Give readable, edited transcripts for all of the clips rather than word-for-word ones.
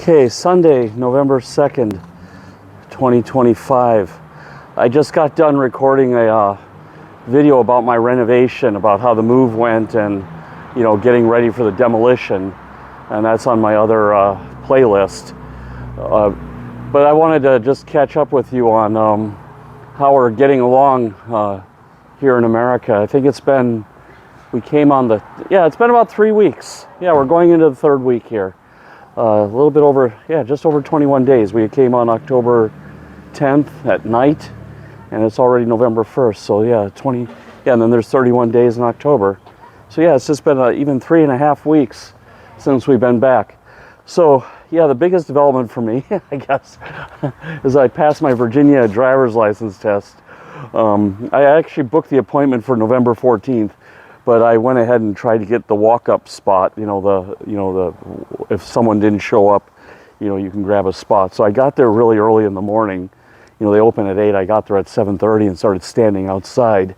Okay, Sunday, November 2nd, 2025. I just got done recording a video about my renovation, about how the move went and, getting ready for the demolition. And that's on my other playlist. But I wanted to just catch up with you on how we're getting along here in America. I think it's been about 3 weeks. Yeah, we're going into the third week here. A little bit over, just over 21 days. We came on October 10th at night, and it's already November 1st. So and then there's 31 days in October. So it's just been even 3.5 weeks since we've been back. So the biggest development for me, I guess, is I passed my Virginia driver's license test. I actually booked the appointment for November 14th. But I went ahead and tried to get the walk-up spot. If someone didn't show up, you can grab a spot. So I got there really early in the morning. They open at 8. I got there at 7:30 and started standing outside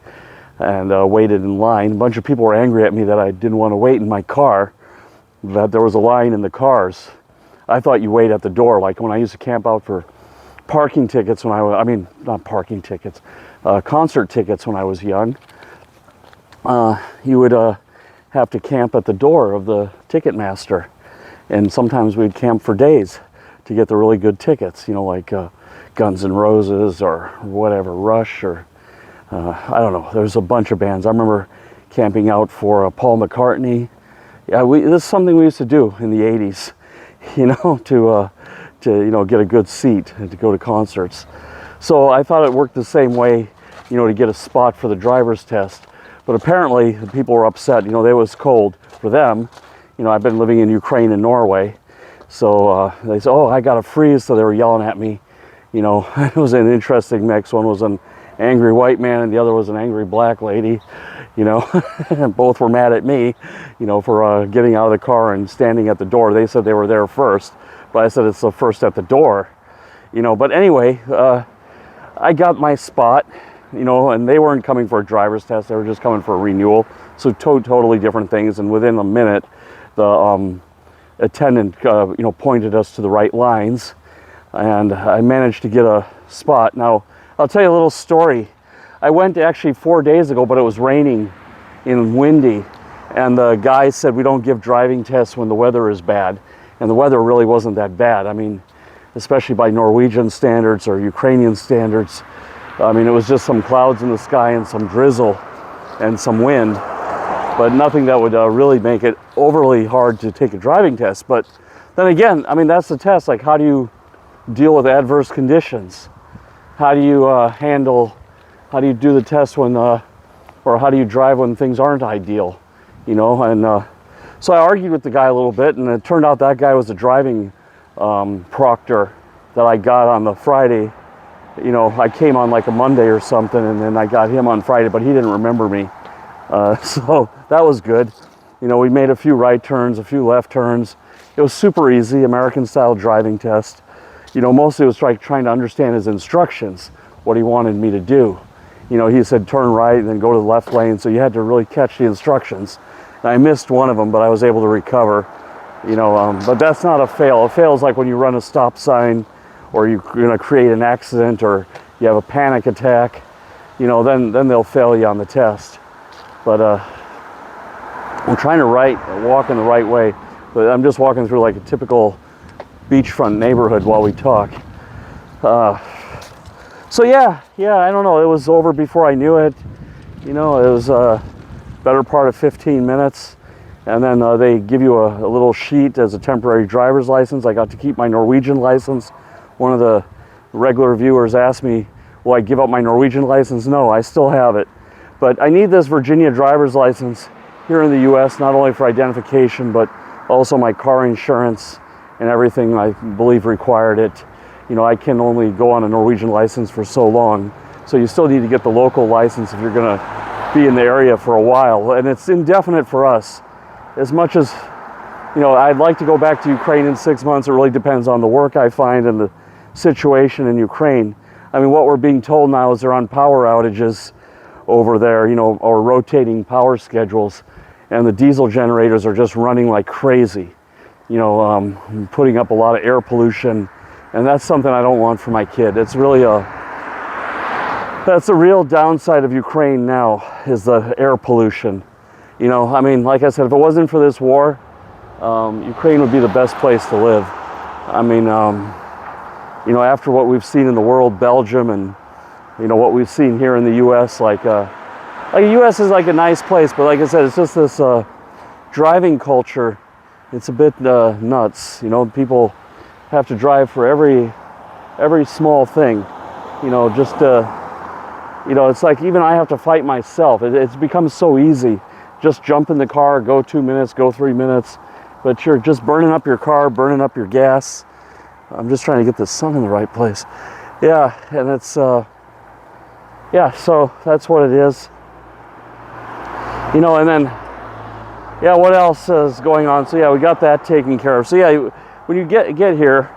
and waited in line. A bunch of people were angry at me that I didn't want to wait in my car, that there was a line in the cars. I thought you wait at the door, like when I used to camp out for parking tickets when not parking tickets, concert tickets when I was young. You would have to camp at the door of the ticket master, and sometimes we'd camp for days to get the really good tickets, like Guns N' Roses or whatever, Rush, or I don't know, there's a bunch of bands. I remember camping out for Paul McCartney. This is something we used to do in the 80s, to get a good seat and to go to concerts. So I thought it worked the same way, to get a spot for the driver's test. But apparently the people were upset. It was cold for them. I've been living in Ukraine and Norway. So they said, I got to freeze. So they were yelling at me. It was an interesting mix. One was an angry white man and the other was an angry black lady. And both were mad at me, for getting out of the car and standing at the door. They said they were there first. But I said it's the first at the door. But anyway, I got my spot. And they weren't coming for a driver's test, they were just coming for a renewal. So totally different things. And within a minute, the attendant, pointed us to the right lines, and I managed to get a spot. Now, I'll tell you a little story. I went actually 4 days ago, but it was raining and windy, and the guy said we don't give driving tests when the weather is bad, and the weather really wasn't that bad. Especially by Norwegian standards or Ukrainian standards. It was just some clouds in the sky and some drizzle and some wind, but nothing that would really make it overly hard to take a driving test. But then again, that's the test. Like, how do you deal with adverse conditions? How do you how do you do the test when, or how do you drive when things aren't ideal? So I argued with the guy a little bit, and it turned out that guy was a driving proctor that I got on the Friday. I came on like a Monday or something, and then I got him on Friday, but he didn't remember me. So that was good. We made a few right turns, a few left turns. It was super easy, American style driving test. Mostly it was like trying to understand his instructions, what he wanted me to do. He said turn right and then go to the left lane, so you had to really catch the instructions. And I missed one of them, but I was able to recover. But that's not a fail. A fail is like when you run a stop sign, or you're going to create an accident, or you have a panic attack, then they'll fail you on the test. But I'm trying to walk in the right way, but I'm just walking through like a typical beachfront neighborhood while we talk. So I don't know, it was over before I knew it. It was a better part of 15 minutes. And then they give you a little sheet as a temporary driver's license. I got to keep my Norwegian license. One of the regular viewers asked me, will I give up my Norwegian license? No, I still have it. But I need this Virginia driver's license here in the US, not only for identification, but also my car insurance and everything I believe required it. I can only go on a Norwegian license for so long. So you still need to get the local license if you're gonna be in the area for a while. And it's indefinite for us. As much as, I'd like to go back to Ukraine in 6 months, it really depends on the work I find and the situation in Ukraine. What we're being told now is they're on power outages over there, or rotating power schedules, and the diesel generators are just running like crazy. putting up a lot of air pollution, and that's something I don't want for my kid. It's really that's a real downside of Ukraine now, is the air pollution. I mean, like I said, if it wasn't for this war, Ukraine would be the best place to live. I mean, after what we've seen in the world, Belgium, and what we've seen here in the U.S., like the U.S. is like a nice place, but like I said, it's just this driving culture. It's a bit nuts. People have to drive for every small thing. It's like even I have to fight myself. It's become so easy. Just jump in the car, go 2 minutes, go 3 minutes, but you're just burning up your car, burning up your gas. I'm just trying to get the sun in the right place. Yeah, and it's so that's what it is. And then what else is going on? So we got that taken care of. So when you get here,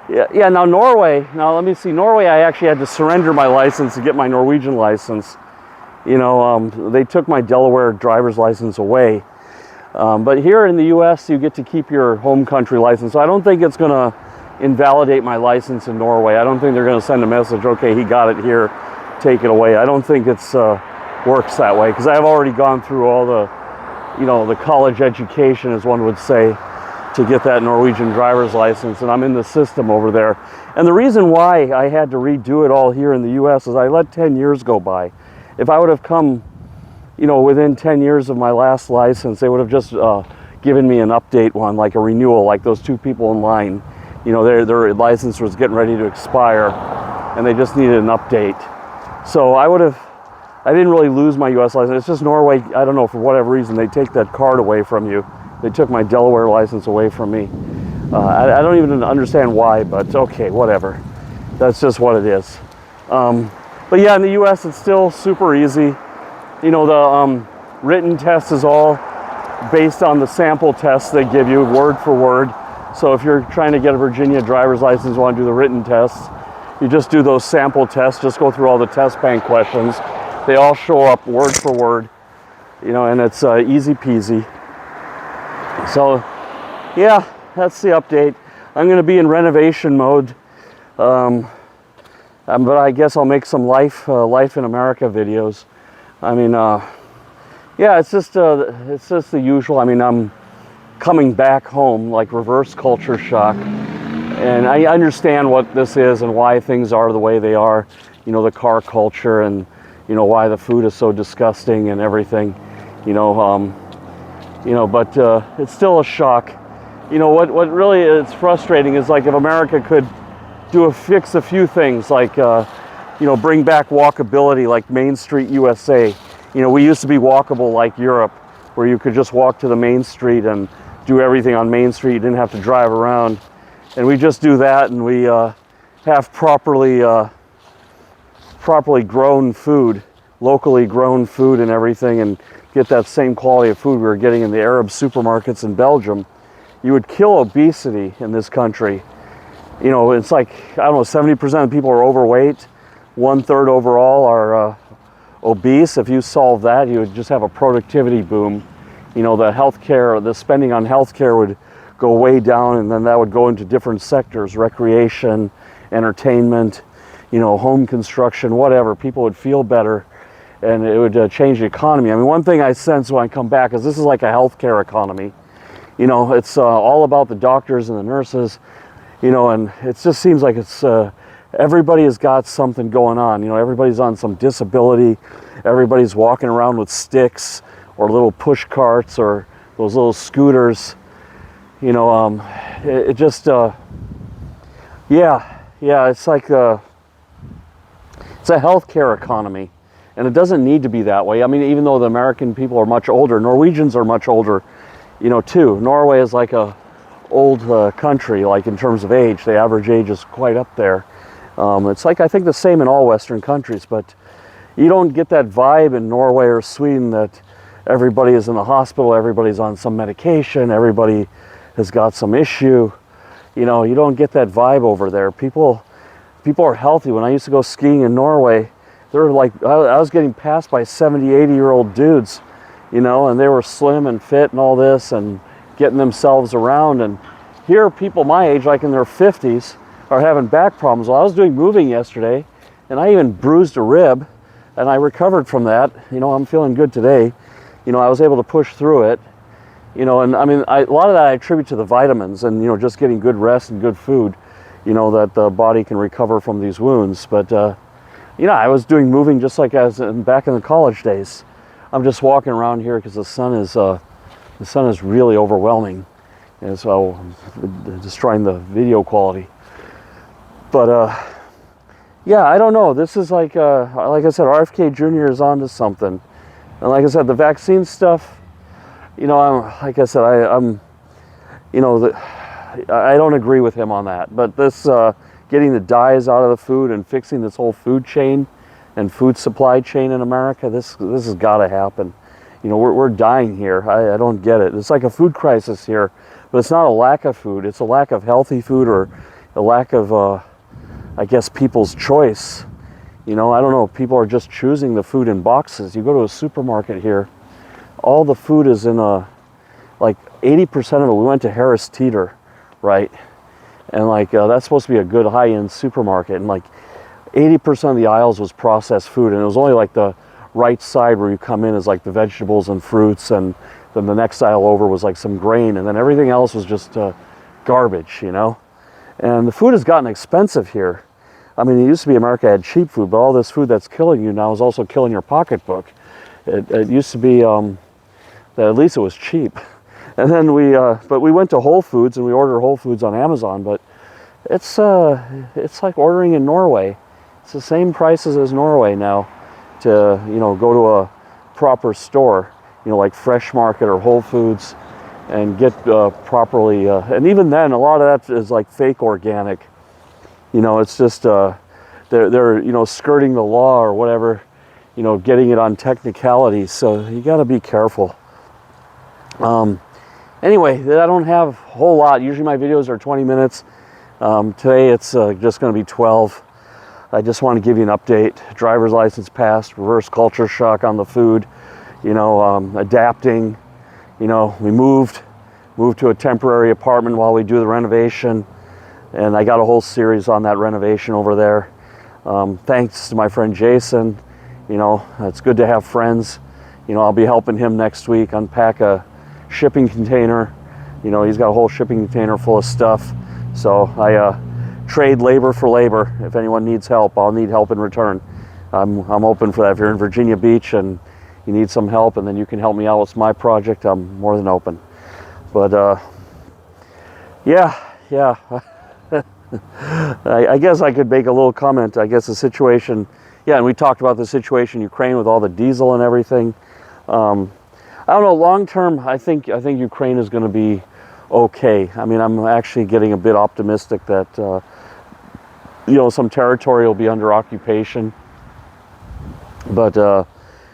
now Norway, let me see, Norway, I actually had to surrender my license to get my Norwegian license. They took my Delaware driver's license away. But here in the US, you get to keep your home country license. So I don't think it's gonna invalidate my license in Norway. I don't think they're gonna send a message, okay, he got it here, take it away. I don't think it's works that way, because I've already gone through all the the college education, as one would say, to get that Norwegian driver's license, and I'm in the system over there. And the reason why I had to redo it all here in the US is I let 10 years go by. If I would have come, within 10 years of my last license, they would have just given me an update one, like a renewal, like those two people in line. Their license was getting ready to expire, and they just needed an update. So I didn't really lose my US license. It's just Norway, I don't know, for whatever reason, they take that card away from you. They took my Delaware license away from me. I don't even understand why, but okay, whatever. That's just what it is. But yeah, in the US, it's still super easy. The written test is all based on the sample tests they give you, word for word. So if you're trying to get a Virginia driver's license, you want to do the written tests, you just do those sample tests, just go through all the test bank questions. They all show up word for word, and it's easy peasy. So yeah, that's the update. I'm going to be in renovation mode, but I guess I'll make some life in America videos. I mean, it's just the usual. I mean, I'm coming back home, like reverse culture shock, and I understand what this is and why things are the way they are. The car culture, and why the food is so disgusting and everything. But it's still a shock. What really is frustrating is, like, if America could fix a few things, like bring back walkability, like Main Street USA. We used to be walkable like Europe, where you could just walk to the main street and do everything on Main Street. You didn't have to drive around. And we just do that, and we have properly grown food, locally grown food and everything, and get that same quality of food we were getting in the Arab supermarkets in Belgium. You would kill obesity in this country. It's like, I don't know, 70% of people are overweight, 1/3 overall are obese. If you solve that, you would just have a productivity boom. The spending on healthcare would go way down, and then that would go into different sectors, recreation, entertainment, home construction, whatever. People would feel better, and it would change the economy. I mean, one thing I sense when I come back is this is like a healthcare economy. It's all about the doctors and the nurses, and it just seems like it's everybody has got something going on. Everybody's on some disability. Everybody's walking around with sticks or little push carts or those little scooters. It just, it's like it's a healthcare economy, and it doesn't need to be that way. I mean, even though the American people are much older, Norwegians are much older, too. Norway is like a old country, like in terms of age. The average age is quite up there. It's like, I think, the same in all Western countries, but you don't get that vibe in Norway or Sweden that everybody is in the hospital, everybody's on some medication, everybody has got some issue. You don't get that vibe over there. People are healthy. When I used to go skiing in Norway, they're like, I was getting passed by 70, 80-year-old dudes, and they were slim and fit and all this, and getting themselves around. And here, people my age, like in their 50s, are having back problems. Well, I was doing moving yesterday, and I even bruised a rib, and I recovered from that. You know, I'm feeling good today. You know, I was able to push through it. You know, and I mean, a lot of that I attribute to the vitamins and, you know, just getting good rest and good food, you know, that the body can recover from these wounds. But, you know, I was doing moving just like I was back in the college days. I'm just walking around here because the sun is really overwhelming, and so destroying the video quality. But yeah, I don't know. This is like I said, RFK Jr. is onto something, and like I said, the vaccine stuff. You know, I'm you know, I don't agree with him on that. But this getting the dyes out of the food and fixing this whole food chain and food supply chain in America, this has got to happen. You know, we're dying here. I don't get it. It's like a food crisis here, but it's not a lack of food. It's a lack of healthy food, or a lack of, I guess, people's choice. You know, I don't know. People are just choosing the food in boxes. You go to a supermarket here, all the food is in like 80% of it. We went to Harris Teeter, right? And like, that's supposed to be a good high-end supermarket. And like 80% of the aisles was processed food. And it was only like the right side where you come in is like the vegetables and fruits. And then the next aisle over was like some grain. And then everything else was just garbage, you know? And the food has gotten expensive here. I mean, it used to be America had cheap food, but all this food that's killing you now is also killing your pocketbook. It used to be that at least it was cheap. And then but we went to Whole Foods and we ordered Whole Foods on Amazon, but it's like ordering in Norway. It's the same prices as Norway now to, you know, go to a proper store, you know, like Fresh Market or Whole Foods, and get properly, and even then, a lot of that is like fake organic. You know, it's just, they're, you know, skirting the law or whatever, you know, getting it on technicalities, so you got to be careful. Anyway, I don't have a whole lot. Usually my videos are 20 minutes. Today it's just going to be 12. I just want to give you an update. Driver's license passed, reverse culture shock on the food, you know, adapting. You know, we moved to a temporary apartment while we do the renovation, and I got a whole series on that renovation over there. Thanks to my friend Jason. You know, it's good to have friends. You know, I'll be helping him next week unpack a shipping container. You know, he's got a whole shipping container full of stuff. So I trade labor for labor. If anyone needs help, I'll need help in return. I'm open for that. If you're in Virginia Beach and you need some help, and then you can help me out with my project, I'm more than open. But yeah. I guess I could make a little comment. I guess the situation, yeah, and we talked about the situation in Ukraine with all the diesel and everything. I don't know, long term, I think Ukraine is going to be okay. I mean, I'm actually getting a bit optimistic that, you know, some territory will be under occupation. But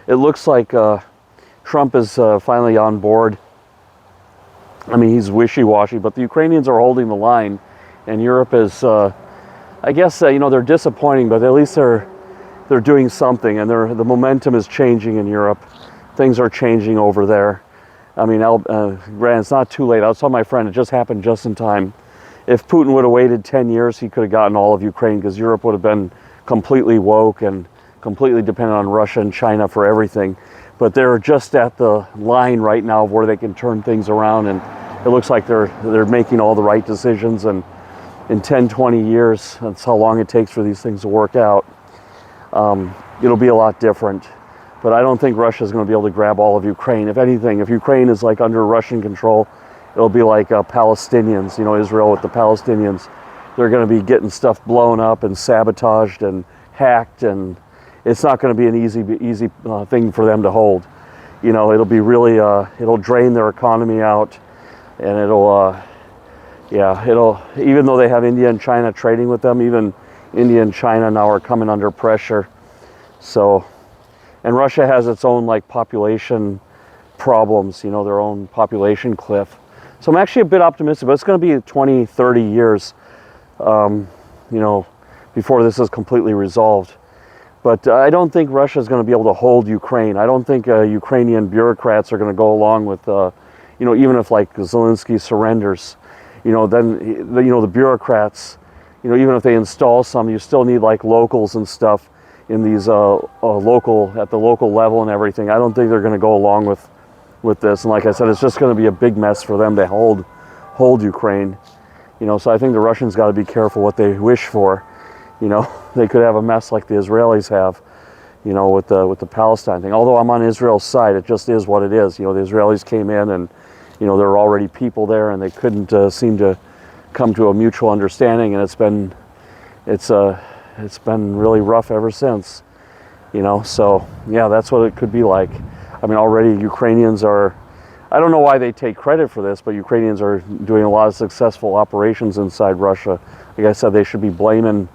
it looks like Trump is finally on board. I mean, he's wishy-washy, but the Ukrainians are holding the line, and Europe is, I guess, you know, they're disappointing, but at least they're doing something, and the momentum is changing in Europe. Things are changing over there. I mean, it's not too late. I was telling my friend, it just happened just in time. If Putin would have waited 10 years, he could have gotten all of Ukraine, because Europe would have been completely woke and completely dependent on Russia and China for everything. But they're just at the line right now where they can turn things around, and it looks like they're making all the right decisions. And in 10, 20 years, that's how long it takes for these things to work out. It'll be a lot different. But I don't think Russia's going to be able to grab all of Ukraine. If anything, if Ukraine is like under Russian control, it'll be like Palestinians, you know, Israel with the Palestinians. They're going to be getting stuff blown up and sabotaged and hacked, and it's not going to be an easy thing for them to hold. You know, it'll be really, it'll drain their economy out, and it'll, even though they have India and China trading with them, even India and China now are coming under pressure. So, and Russia has its own like population problems, you know, their own population cliff. So I'm actually a bit optimistic, but it's going to be 20, 30 years, you know, before this is completely resolved. But I don't think Russia is going to be able to hold Ukraine. I don't think Ukrainian bureaucrats are going to go along with you know, even if like Zelensky surrenders, you know, then you know, the bureaucrats, you know, even if they install some, you still need like locals and stuff in these at the local level and everything. I don't think they're going to go along with this. And like I said, it's just going to be a big mess for them to hold Ukraine. You know, so I think the Russians got to be careful what they wish for. You know, they could have a mess like the Israelis have, you know, with the Palestine thing. Although I'm on Israel's side, it just is what it is. You know, the Israelis came in and, you know, there were already people there and they couldn't seem to come to a mutual understanding, and it's been really rough ever since. You know, so yeah, that's what it could be like. I mean, already Ukrainians are, I don't know why they take credit for this, but Ukrainians are doing a lot of successful operations inside Russia. Like I said, they should be fixing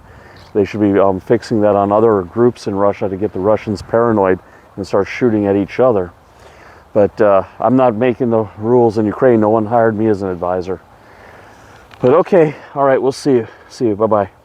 that on other groups in Russia to get the Russians paranoid and start shooting at each other. But I'm not making the rules in Ukraine. No one hired me as an advisor. But okay, all right, we'll see you. Bye-bye.